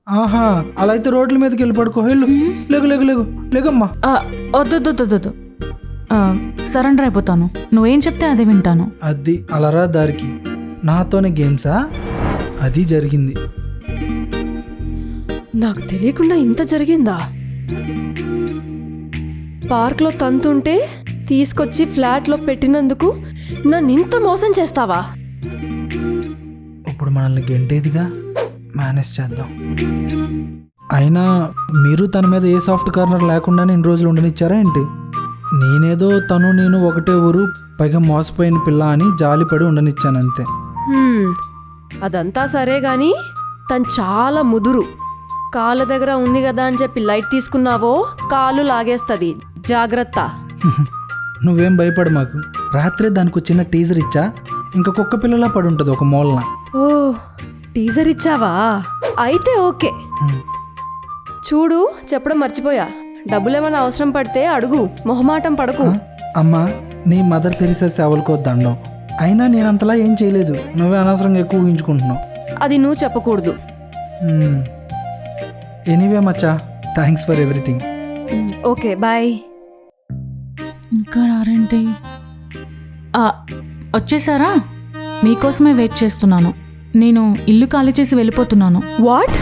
ఆహా, అలా అయితే రోడ్ల మీదకి వెళ్ళి పడుకో. వెళ్ళు, లేగు లేగు లేగు లేగమ్మా. వద్దు. సరెండర్ అయిపోతాను. నువ్వేం చెప్తే అదే వింటాను. అది అలరా దారికి. నాతోనే గేమ్సా? అది జరిగింది. నాకు తెలియకుండా ఇంత జరిగిందా? పార్క్లో తంతుంటే తీసుకొచ్చి ఫ్లాట్లో పెట్టినందుకు నన్ను ఇంత మోసం చేస్తావా? ఇప్పుడు మనల్ని గెంటేదిగా, మేనేజ్ చేద్దాం. అయినా మీరు తన మీద ఏ సాఫ్ట్ కార్నర్ లేకుండానే ఇన్ని రోజులు ఉండనిచ్చారా ఏంటి? నేనేదో తను నేను ఒకటే ఊరు, పైగా మోసపోయిన పిల్ల అని జాలిపడి ఉండనిచ్చాను అంతే. అదంతా సరే గాని తను చాలా ముదురు. కాళ్ళ దగ్గర ఉంది కదా అని చెప్పి లైట్ తీసుకున్నావో కాళ్ళు లాగేస్తుంది. జాగ్రత్త. నువ్వేం భయపడు మాకు. రాత్రే దానికి చిన్న టీజర్ ఇచ్చా, ఇంకా కుక్క పిల్లలా పడి ఉంటుంది ఒక మూలన. ఓ, టీజర్ ఇచ్చావా? అయితే ఓకే. చూడు, చెప్పడం మర్చిపోయా. డబ్బులేమైనా అవసరం పడితే అడుగు, మొహమాటం పడకు. అమ్మా, నీ మదర్ తెరిసే సేవలకో దండం. అయినా నేనంతలా ఏం చేయలేదు, నువ్వే అనవసరంగా ఎక్కువ ఊహించుకుంటున్నావు. అది నువ్వు చెప్పకూడదు. ఎనీవే మచ్చా, thanks for everything. Okay, bye. ఇంకా రారేంటి? వచ్చేసారా? మీకోసమే వెయిట్ చేస్తున్నాను. నేను ఇల్లు ఖాళీ చేసి వెళ్ళిపోతున్నాను. వాట్?